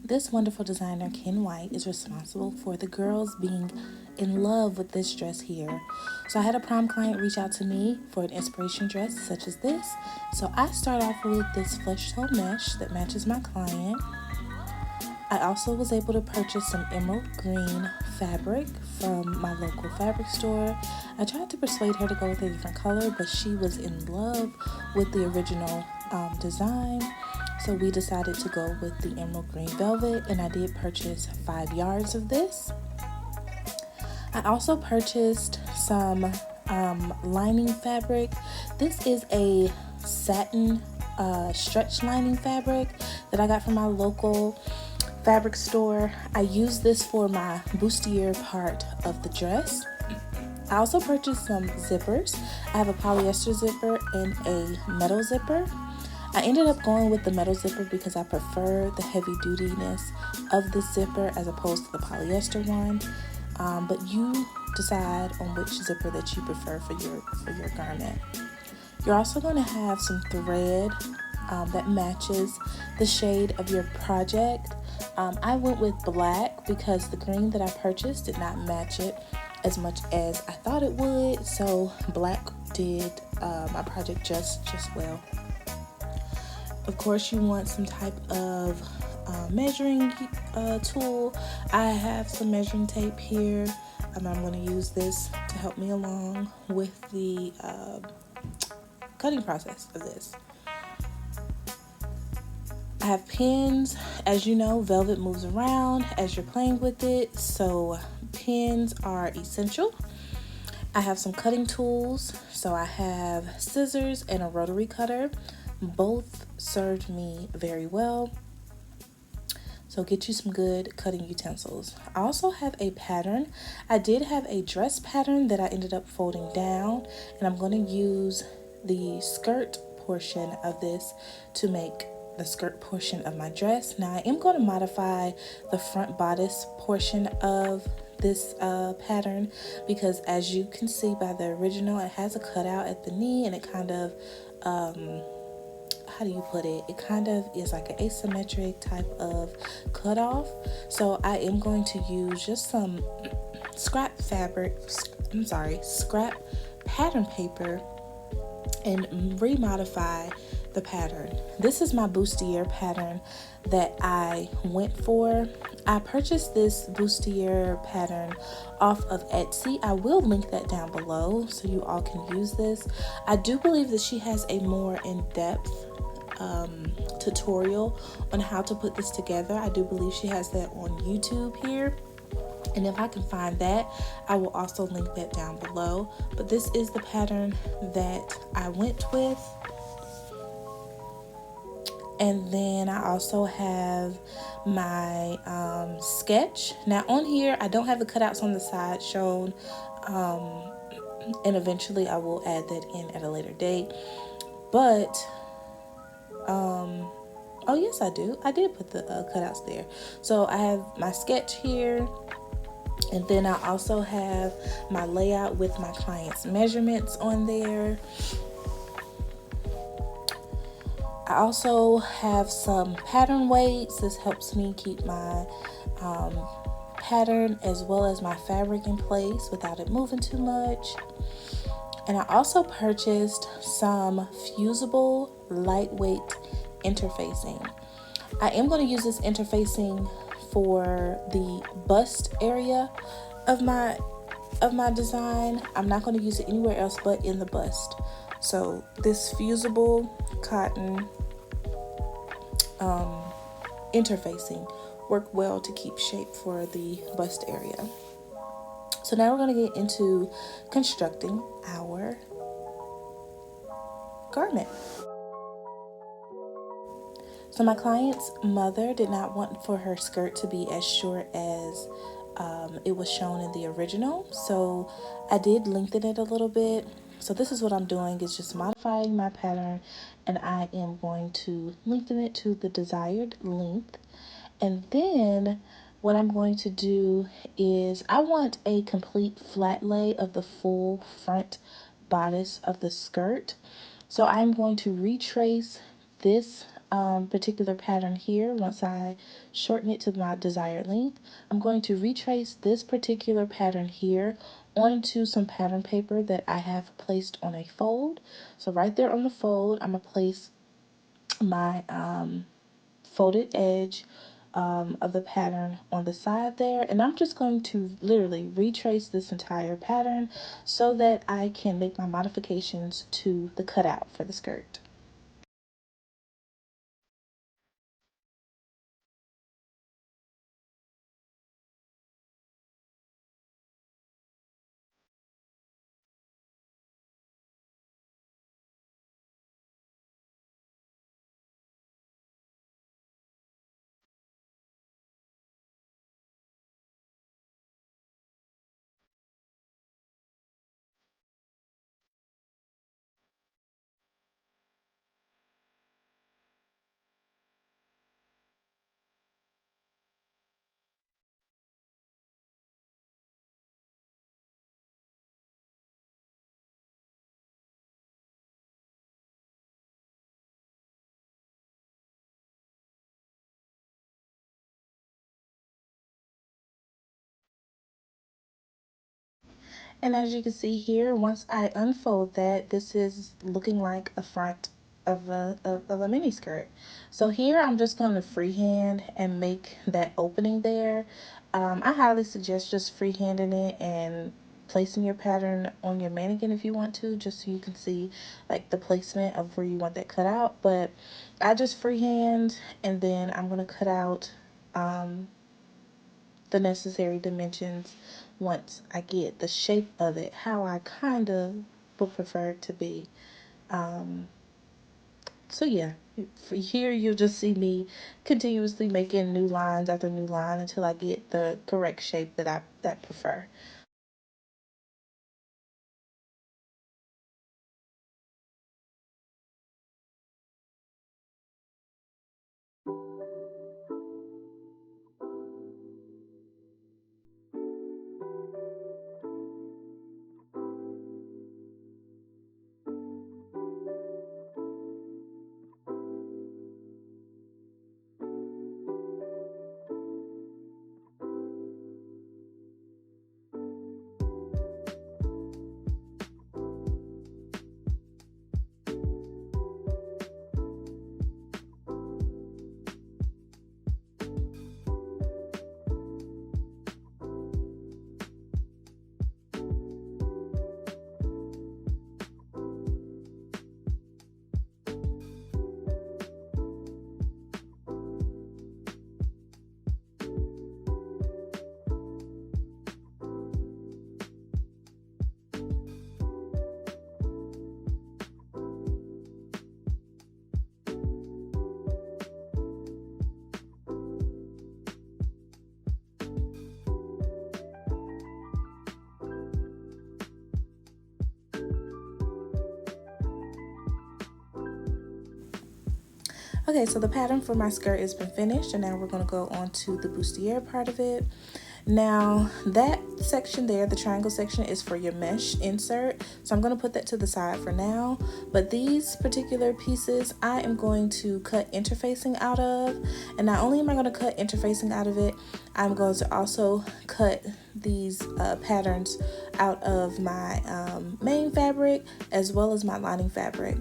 This wonderful designer, Ken White, is responsible for the girls being in love with this dress here. So I had a prom client reach out to me for an inspiration dress such as this. So I start off with this flesh tone mesh that matches my client. I also was able to purchase some emerald green fabric from my local fabric store. I tried to persuade her to go with a different color, but she was in love with the original design. So we decided to go with the emerald green velvet, and I did purchase 5 yards of this. I also purchased some lining fabric. This is a satin stretch lining fabric that I got from my local fabric store. I use this for my bustier part of the dress. I also purchased some zippers. I have a polyester zipper and a metal zipper. I ended up going with the metal zipper because I prefer the heavy dutiness of the zipper as opposed to the polyester one. But you decide on which zipper that you prefer for your garment. You're also going to have some thread that matches the shade of your project. I went with black because the green that I purchased did not match it as much as I thought it would. So black did my project just well. Of course, you want some type of measuring tool. I have some measuring tape here. I'm going to use this to help me along with the cutting process of this. I have pins. As you know, velvet moves around as you're playing with it, so pins are essential. I have some cutting tools. So I have scissors and a rotary cutter. Both served me very well. So get you some good cutting utensils. I also have a pattern. I did have a dress pattern that I ended up folding down, and I'm going to use the skirt portion of this to make the skirt portion of my dress. Now I am going to modify the front bodice portion of this pattern because, as you can see by the original, it has a cutout at the knee, and it kind of how do you put it? It kind of is like an asymmetric type of cutoff. So I am going to use just some scrap pattern paper and remodify the pattern. This is my bustier pattern that I went for. I purchased this bustier pattern off of Etsy. I will link that down below so you all can use this. I do believe that she has a more in-depth tutorial on how to put this together. I do believe she has that on YouTube here, and if I can find that, I will also link that down below. But this is the pattern that I went with. And then I also have my sketch. Now on here, I don't have the cutouts on the side shown, and eventually I will add that in at a later date. But oh yes, I do. I did put the cutouts there. So I have my sketch here, and then I also have my layout with my client's measurements on there. I also have some pattern weights. This helps me keep my pattern as well as my fabric in place without it moving too much. And I also purchased some fusible lightweight interfacing. I am going to use this interfacing for the bust area of my design. I'm not going to use it anywhere else but in the bust. So this fusible cotton interfacing work well to keep shape for the bust area. So now we're going to get into constructing our garment. So my client's mother did not want for her skirt to be as short as it was shown in the original. So I did lengthen it a little bit. So this is what I'm doing, is just modifying my pattern, and I am going to lengthen it to the desired length. And then what I'm going to do is I want a complete flat lay of the full front bodice of the skirt. So I'm going to retrace this particular pattern here, once I shorten it to my desired length, I'm going to retrace this particular pattern here onto some pattern paper that I have placed on a fold. So right there on the fold, I'm going to place my folded edge of the pattern on the side there, and I'm just going to literally retrace this entire pattern so that I can make my modifications to the cutout for the skirt. And as you can see here, once I unfold that, this is looking like a front of a mini skirt. So here I'm just going to freehand and make that opening there. I highly suggest just freehanding it and placing your pattern on your mannequin if you want to, just so you can see like the placement of where you want that cut out. But I just freehand, and then I'm going to cut out the necessary dimensions once I get the shape of it, how I kind of would prefer it to be. Um, so yeah, for here you'll just see me continuously making new lines after new line until I get the correct shape that I prefer. Okay, so the pattern for my skirt has been finished, and now we're going to go on to the bustier part of it. Now, that section there, the triangle section, is for your mesh insert, so I'm going to put that to the side for now. But these particular pieces, I am going to cut interfacing out of, and not only am I going to cut interfacing out of it, I'm going to also cut these patterns out of my main fabric as well as my lining fabric.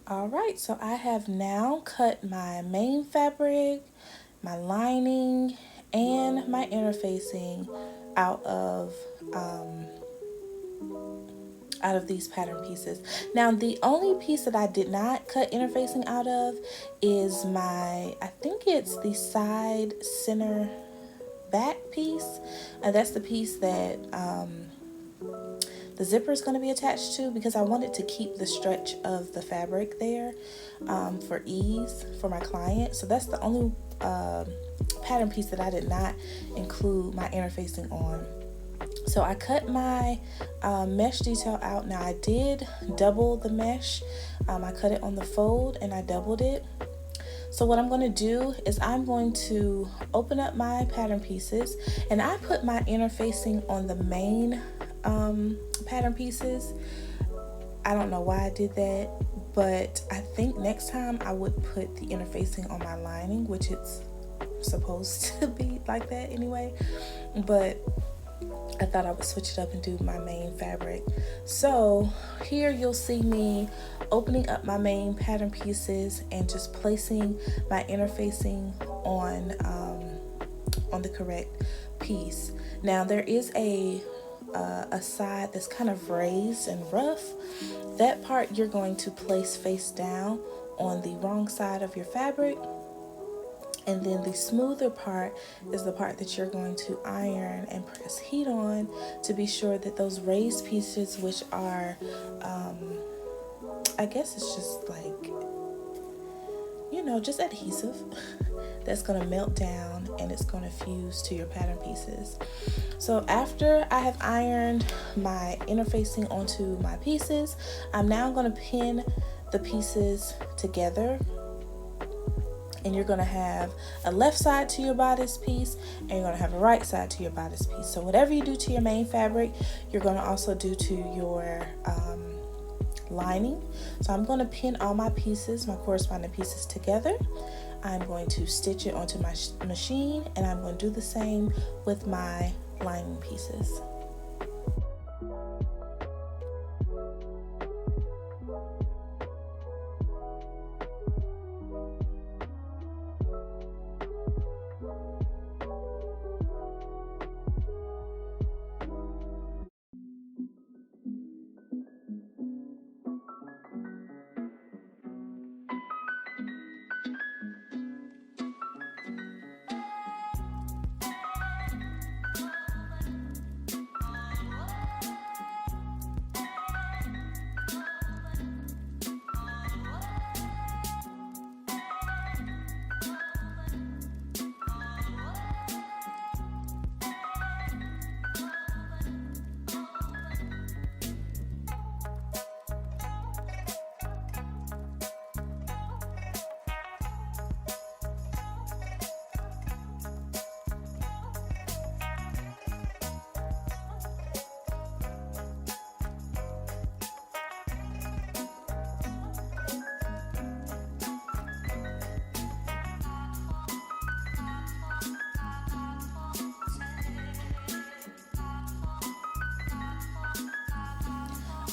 All right, so I have now cut my main fabric, my lining, and my interfacing out of um, out of these pattern pieces. Now, the only piece that I did not cut interfacing out of is I think it's the side center back piece. That's the piece that the zipper is going to be attached to, because I wanted to keep the stretch of the fabric there for ease for my client. So that's the only pattern piece that I did not include my interfacing on. So I cut my mesh detail out. Now I did double the mesh. I cut it on the fold and I doubled it. So what I'm going to do is I'm going to open up my pattern pieces, and I put my interfacing on the main pattern pieces. I don't know why I did that, but I think next time I would put the interfacing on my lining, which it's supposed to be like that anyway, but I thought I would switch it up and do my main fabric. So here you'll see me opening up my main pattern pieces and just placing my interfacing on the correct piece. Now there is a side that's kind of raised and rough. That part you're going to place face down on the wrong side of your fabric. And then the smoother part is the part that you're going to iron and press heat on to be sure that those raised pieces, which are, I guess it's just like, just adhesive, that's going to melt down and it's going to fuse to your pattern pieces. So after I have ironed my interfacing onto my pieces, I'm now going to pin the pieces together. And you're going to have a left side to your bodice piece, and you're going to have a right side to your bodice piece. So whatever you do to your main fabric, you're going to also do to your lining. So I'm going to pin all my pieces, my corresponding pieces together. I'm going to stitch it onto my machine, and I'm going to do the same with my lining pieces.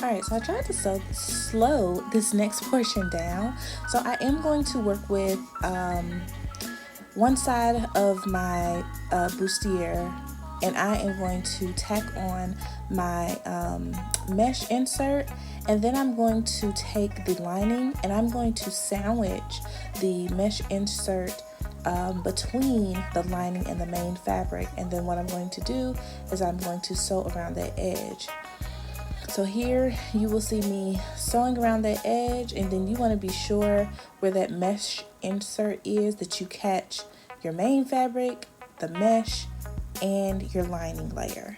All right, so I tried to slow this next portion down. So I am going to work with one side of my bustier, and I am going to tack on my mesh insert, and then I'm going to take the lining and I'm going to sandwich the mesh insert between the lining and the main fabric. And then what I'm going to do is I'm going to sew around that edge. So here you will see me sewing around that edge, and then you want to be sure where that mesh insert is that you catch your main fabric, the mesh, and your lining layer.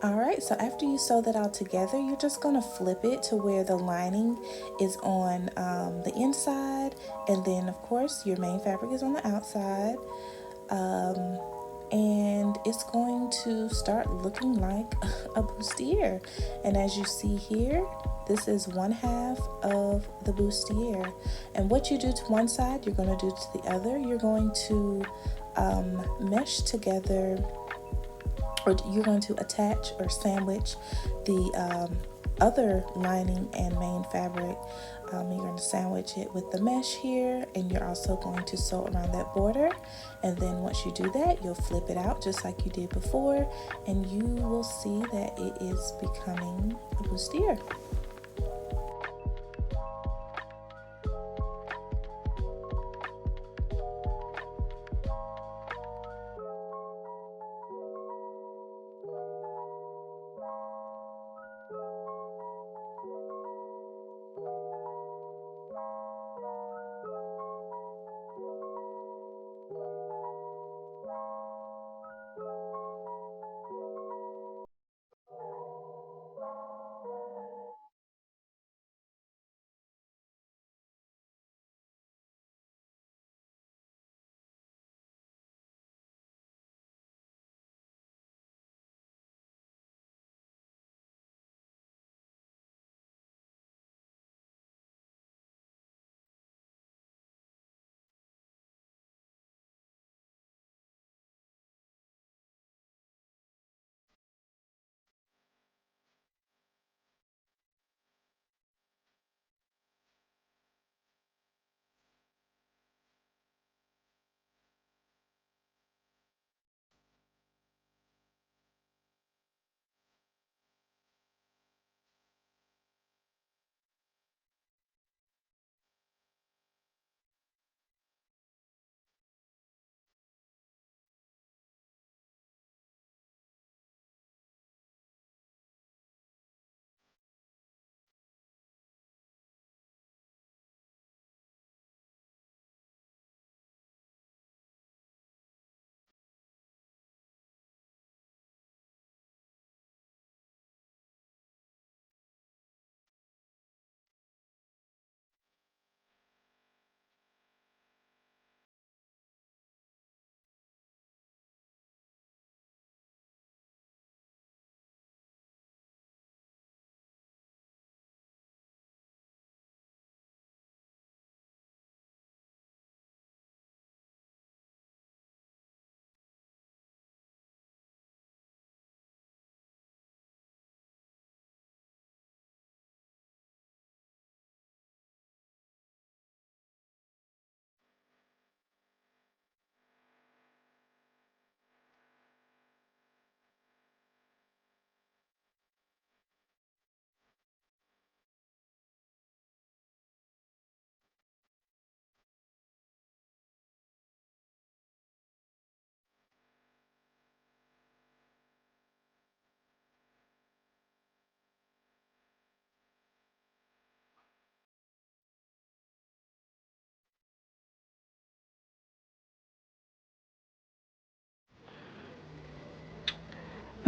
Alright, so after you sew that all together, you're just going to flip it to where the lining is on the inside, and then of course your main fabric is on the outside. And it's going to start looking like a bustier. And as you see here, this is one half of the bustier. And what you do to one side, you're going to do to the other. You're going to mesh together, or you're going to attach or sandwich the other lining and main fabric. You're going to sandwich it with the mesh here, and you're also going to sew around that border. And then once you do that, you'll flip it out just like you did before, and you will see that it is becoming a bustier.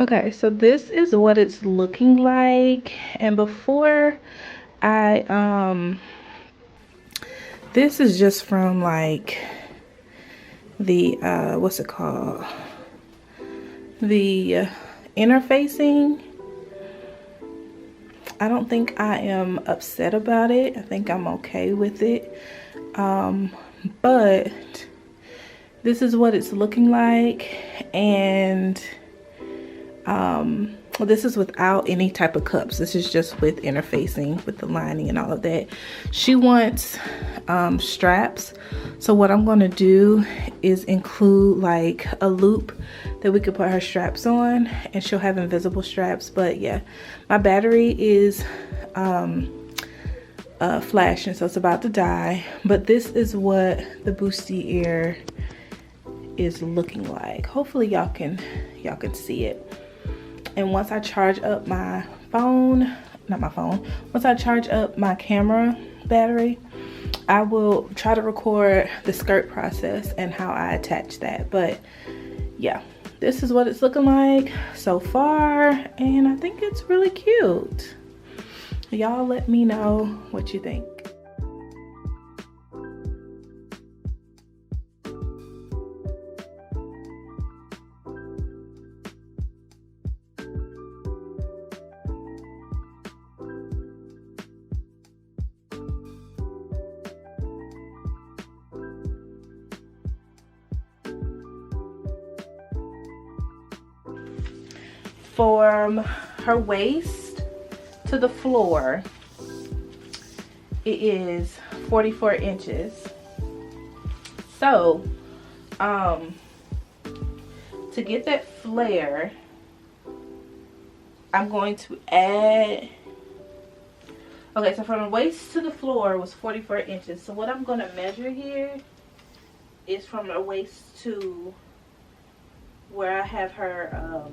Okay, so this is what it's looking like. And before I this is just from like the what's it called, the interfacing. I don't think I am upset about it. I think I'm okay with it. But this is what it's looking like, and this is without any type of cups. This is just with interfacing with the lining and all of that. She wants straps, so what I'm going to do is include like a loop that we could put her straps on, and she'll have invisible straps. But yeah, my battery is flashing, so it's about to die. But this is what the bustier is looking like. Hopefully y'all can see it. And once I charge up my phone, once I charge up my camera battery, I will try to record the skirt process and how I attach that. But yeah, this is what it's looking like so far, and I think it's really cute. Y'all let me know what you think. From her waist to the floor, it is 44 inches. So, to get that flare, I'm going to add, okay, so from the waist to the floor was 44 inches. So what I'm going to measure here is from the waist to where I have her,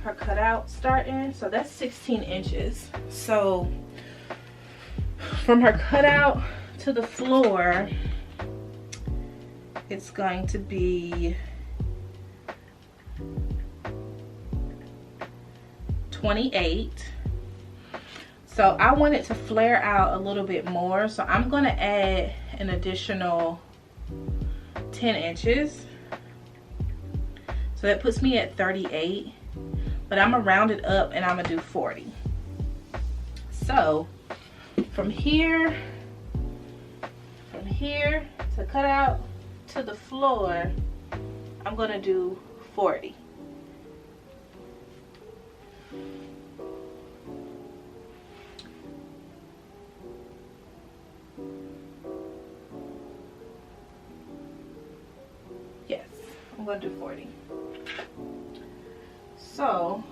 her cutout starting. So that's 16 inches. So from her cutout to the floor, it's going to be 28. So I want it to flare out a little bit more, so I'm going to add an additional 10 inches. So that puts me at 38. But I'm gonna round it up and I'm gonna do 40. So from here to cut out to the floor, I'm gonna do 40. Yes, I'm gonna do 40. So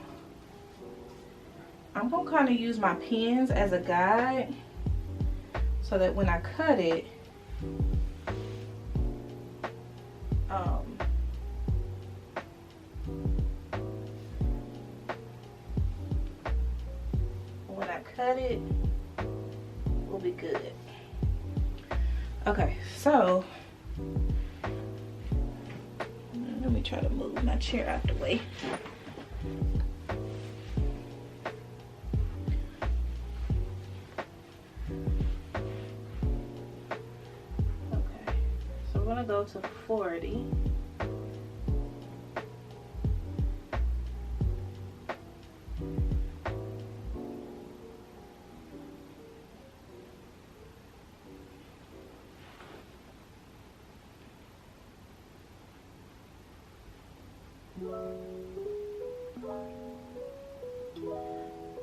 I'm gonna kind of use my pins as a guide so that when I cut it, will be good. Okay, so let me try to move my chair out the way. Okay, so we're gonna go to 40.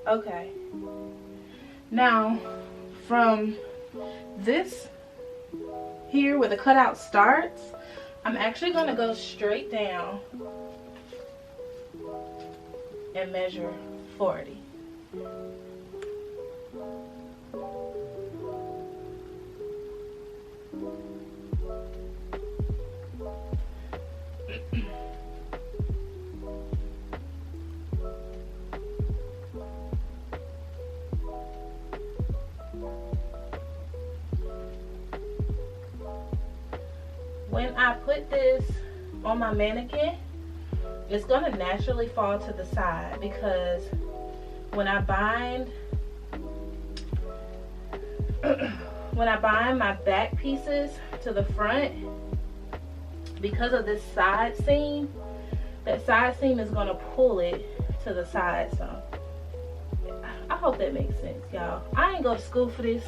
Okay, now from this here where the cutout starts, I'm actually going to go straight down and measure 40. When I put this on my mannequin, it's going to naturally fall to the side because when I bind my back pieces to the front, because of this side seam, that side seam is going to pull it to the side. So I hope that makes sense, y'all. I ain't go to school for this.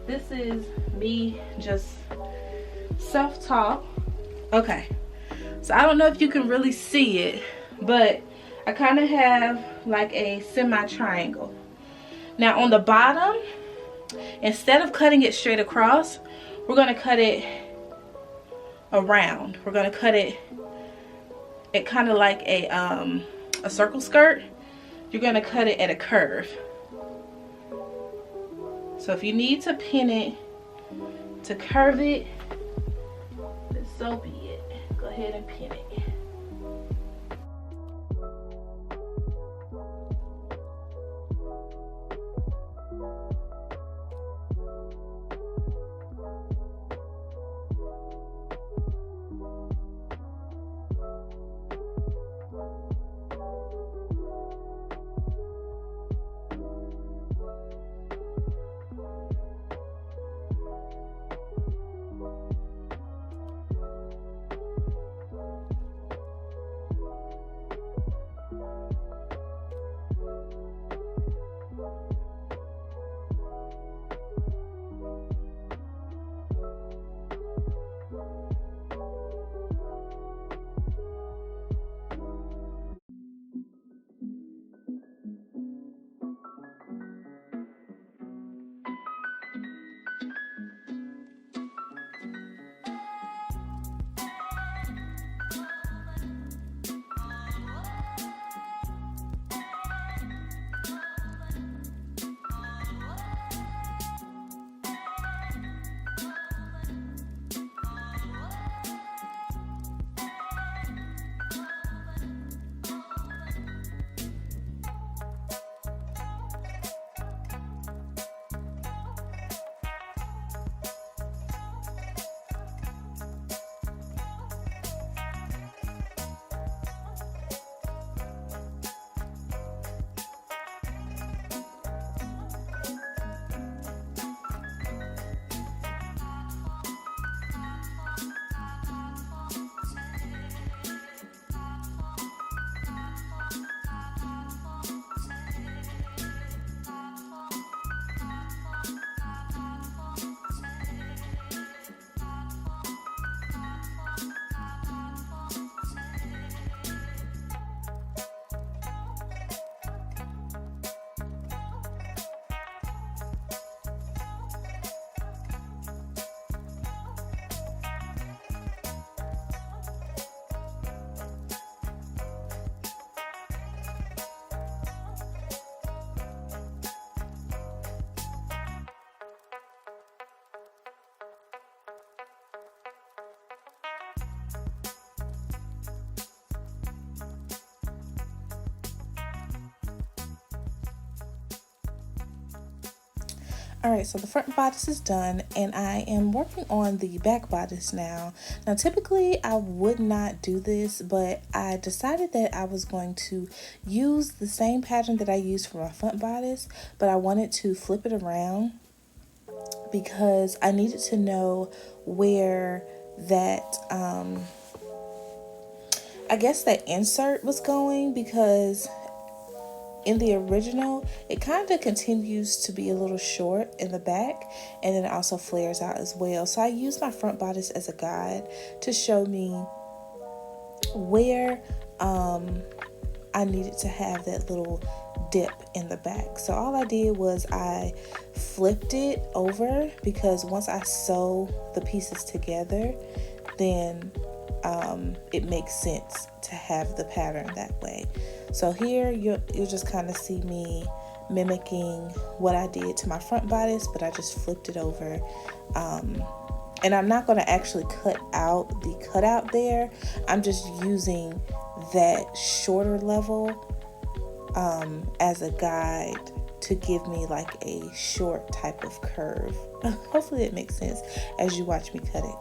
This is me just self-taught. Okay, so I don't know if you can really see it, but I kind of have like a semi-triangle. Now on the bottom, instead of cutting it straight across, we're going to cut it around. We're going to cut it kind of like a circle skirt. You're going to cut it at a curve. So if you need to pin it to curve it, then so be it. Go ahead and pin it. Alright, so the front bodice is done and I am working on the back bodice now. Now typically I would not do this, but I decided that I was going to use the same pattern that I used for my front bodice, but I wanted to flip it around because I needed to know where that I guess that insert was going, because in the original, it kind of continues to be a little short in the back, and then it also flares out as well. So I used my front bodice as a guide to show me where I needed to have that little dip in the back. So all I did was I flipped it over, because once I sew the pieces together, then it makes sense to have the pattern that way. So here you'll just kind of see me mimicking what I did to my front bodice, but I just flipped it over. And I'm not going to actually cut out the cutout there. I'm just using that shorter level as a guide to give me like a short type of curve. Hopefully it makes sense as you watch me cut it.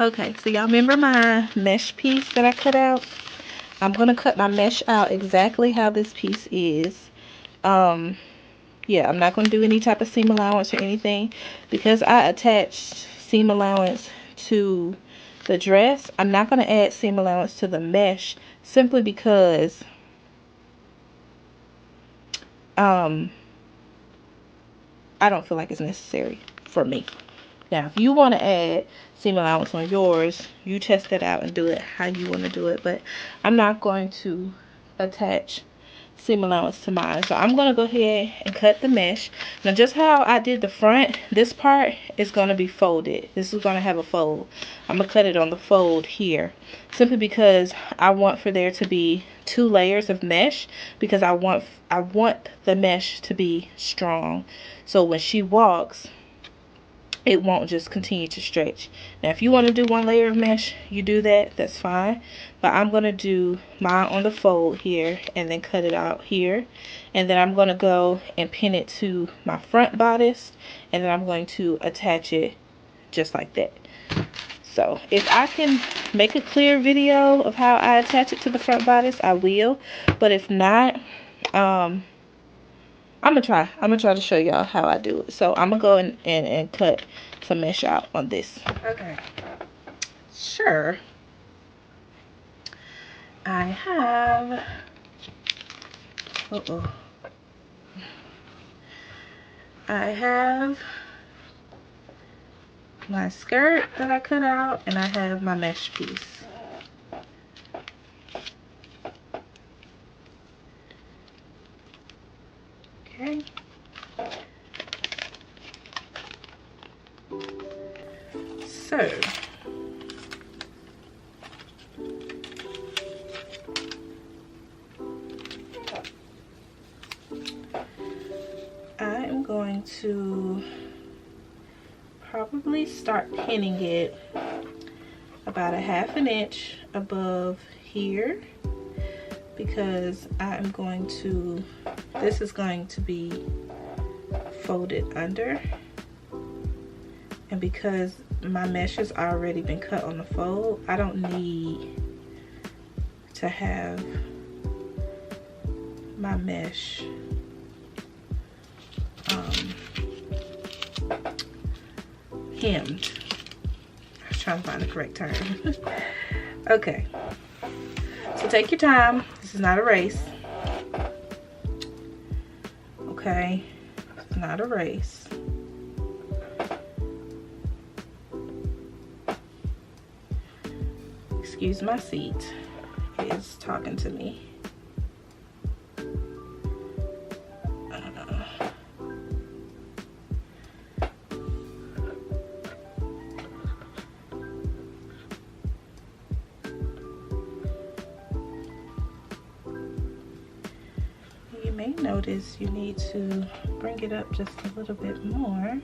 Okay, so y'all remember my mesh piece that I cut out? I'm going to cut my mesh out exactly how this piece is. Yeah, I'm not going to do any type of seam allowance or anything, because I attached seam allowance to the dress. I'm not going to add seam allowance to the mesh, simply because I don't feel like it's necessary for me. Now, if you want to add seam allowance on yours, you test that out and do it how you want to do it. But I'm not going to attach seam allowance to mine. So I'm going to go ahead and cut the mesh. Now, just how I did the front, this part is going to be folded. This is going to have a fold. I'm going to cut it on the fold here, simply because I want for there to be 2 layers of mesh, because I want the mesh to be strong. So when she walks, it won't just continue to stretch. Now, if you want to do 1 layer of mesh, you do that, that's fine. But I'm going to do mine on the fold here and then cut it out here. And then I'm going to go and pin it to my front bodice, and then I'm going to attach it just like that. So if I can make a clear video of how I attach it to the front bodice, I will. But if not, I'm gonna try to show y'all how I do it. So I'm gonna go and cut some mesh out on this. Okay. Sure. I have Uh-oh. I have my skirt that I cut out, and I have my mesh piece. Okay. So I am going to probably start pinning it about a 1/2 inch above here, because I am going to, this is going to be folded under, and because my mesh has already been cut on the fold, I don't need to have my mesh hemmed. I was trying to find the correct term. Okay, so take your time. This is not a race. Okay, it's not a race. Excuse my seat. It's talking to me. You may notice you need to bring it up just a little bit more.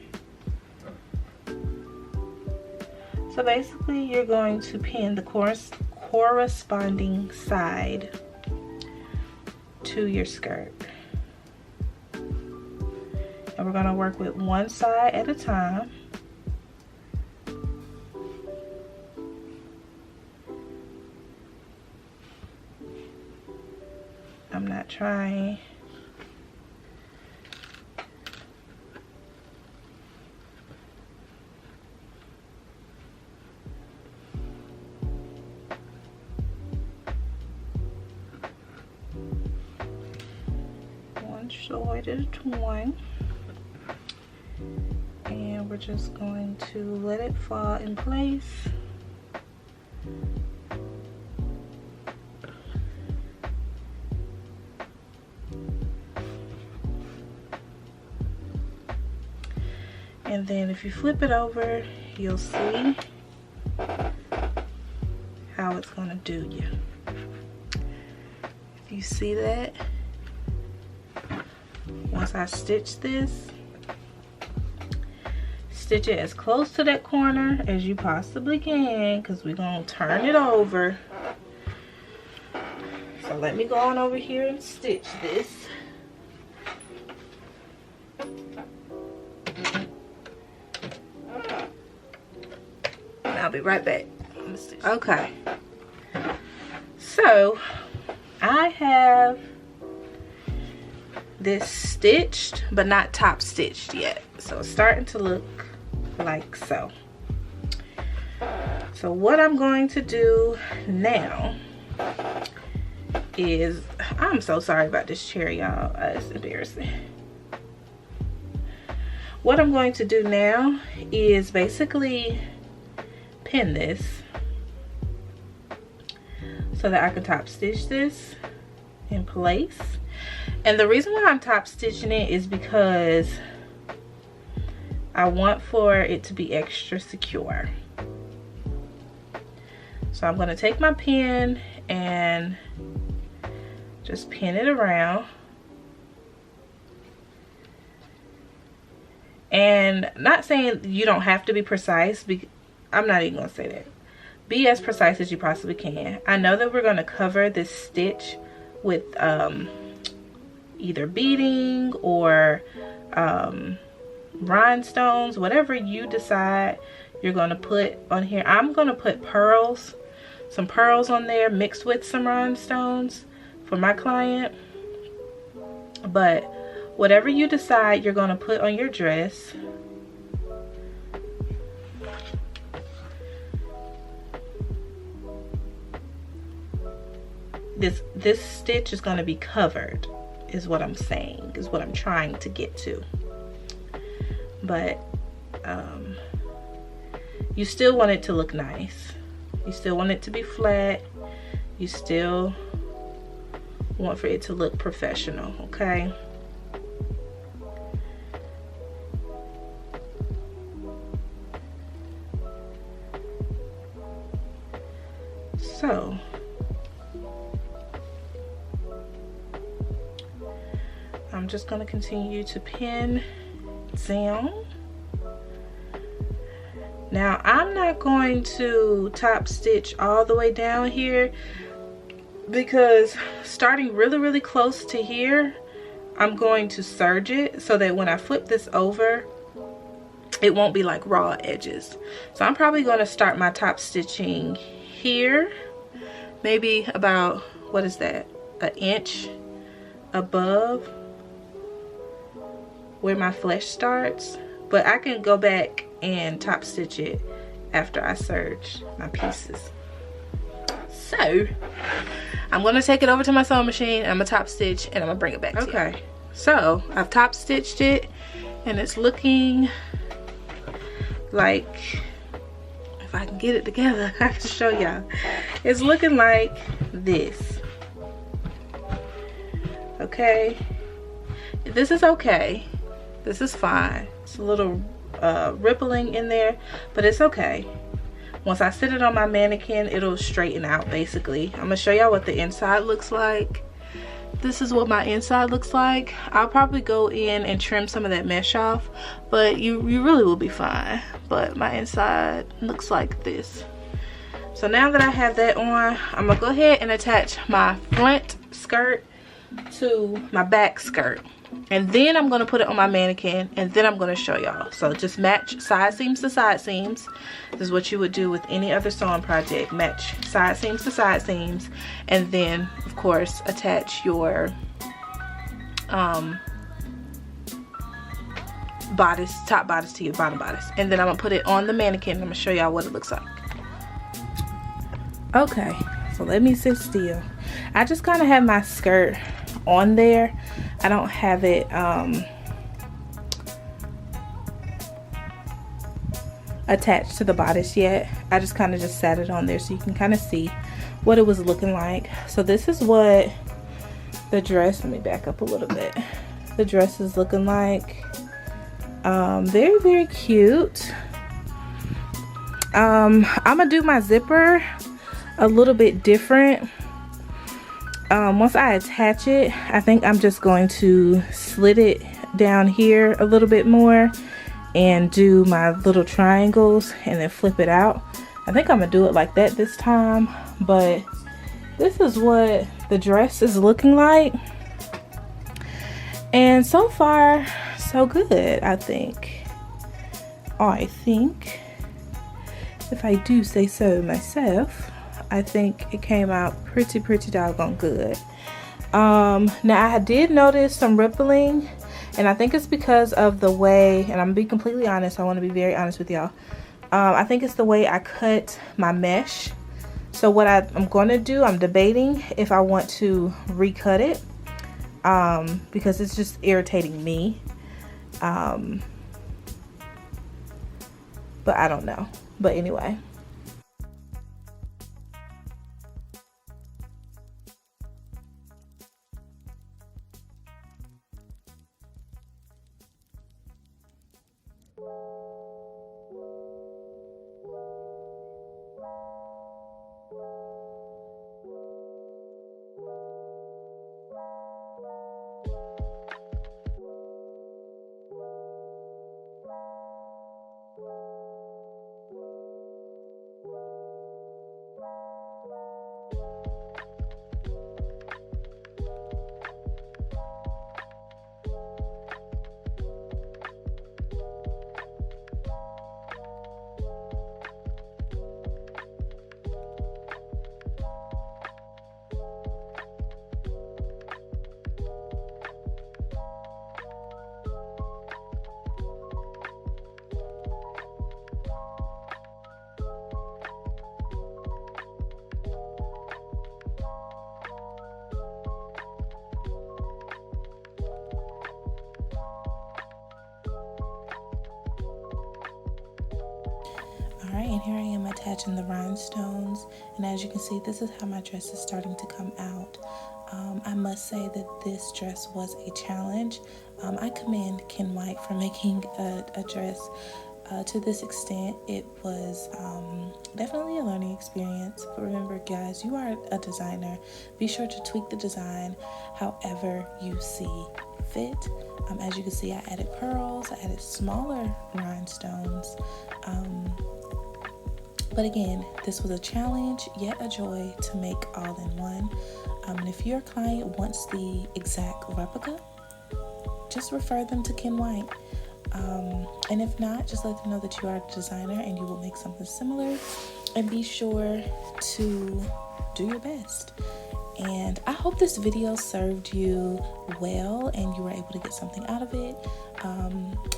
So basically you're going to pin the corresponding side to your skirt. And we're going to work with one side at a time. I'm not trying. One side at a time. And we're just going to let it fall in place. And then if you flip it over, you'll see how it's gonna do you. If you see that, once I stitch this, stitch it as close to that corner as you possibly can, because we're gonna turn it over. So let me go on over here and stitch this. I'll be right back. Okay, so I have this stitched but not top stitched yet, so it's starting to look like so. So what I'm going to do now is, I'm so sorry about this chair, y'all. It's embarrassing. What I'm going to do now is basically pin this so that I can top stitch this in place. And the reason why I'm top stitching it is because I want for it to be extra secure. So I'm going to take my pin and just pin it around. And not saying you don't have to be precise, I'm not even gonna say that. Be as precise as you possibly can. I know that we're gonna cover this stitch with either beading or rhinestones, whatever you decide you're gonna put on here. I'm gonna put pearls, some pearls on there mixed with some rhinestones for my client. But whatever you decide you're gonna put on your dress, this stitch is going to be covered. is what I'm saying, is what I'm trying to get to. But you still want it to look nice. You still want it to be flat. You still want for it to look professional, okay? So I'm just going to continue to pin down. Now I'm not going to top stitch all the way down here, because starting really close to here, I'm going to serge it so that when I flip this over, it won't be like raw edges. So I'm probably going to start my top stitching here, maybe about, what is that, an inch above where my flesh starts. But I can go back and top stitch it after I serge my pieces. So I'm gonna take it over to my sewing machine and I'm gonna top stitch and I'm gonna bring it back to you. Okay, so I've top stitched it and it's looking like, if I can get it together, I can show y'all. It's looking like this. Okay, this is okay. This is fine. It's a little rippling in there, but it's okay. Once I sit it on my mannequin, it'll straighten out basically. I'm gonna show y'all what the inside looks like. This is what my inside looks like. I'll probably go in and trim some of that mesh off, but you really will be fine. But my inside looks like this. So now that I have that on, I'm gonna go ahead and attach my front skirt to my back skirt, and then I'm going to put it on my mannequin, and then I'm going to show y'all. So just match side seams to side seams. This is what you would do with any other sewing project. Match side seams to side seams, and then of course attach your bodice, top bodice to your bottom bodice, and then I'm gonna put it on the mannequin. I'm gonna show y'all what it looks like. Okay, so let me sit still. I just kind of have my skirt on there. I don't have it attached to the bodice yet. I just kind of just sat it on there so you can kind of see what it was looking like. So this is what the dress, let me back up a little bit. The dress is looking like. Very cute. I'm gonna do my zipper a little bit different. Once I attach it, I think I'm just going to slit it down here a little bit more and do my little triangles and then flip it out. I think I'm gonna do it like that this time, but this is what the dress is looking like, and so far so good. I think if I do say so myself, I think it came out pretty doggone good. Now I did notice some rippling, and I think it's because of the way, and I'm gonna be completely honest, I want to be very honest with y'all. I think it's the way I cut my mesh. So what I'm going to do, I'm debating if I want to recut it, because it's just irritating me. But I don't know. But anyway. Alright, and here I am attaching the rhinestones, and as you can see, this is how my dress is starting to come out. I must say that this dress was a challenge. I commend Ken White for making a dress to this extent. It was definitely a learning experience, but remember guys, you are a designer. Be sure to tweak the design however you see fit. As you can see, I added pearls, I added smaller rhinestones. But again, this was a challenge, yet a joy to make all in one. And if your client wants the exact replica, just refer them to Ken White. And if not, just let them know that you are a designer and you will make something similar. And be sure to do your best. And I hope this video served you well and you were able to get something out of it.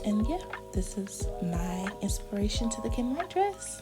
And yeah, this is my inspiration to the Ken White dress.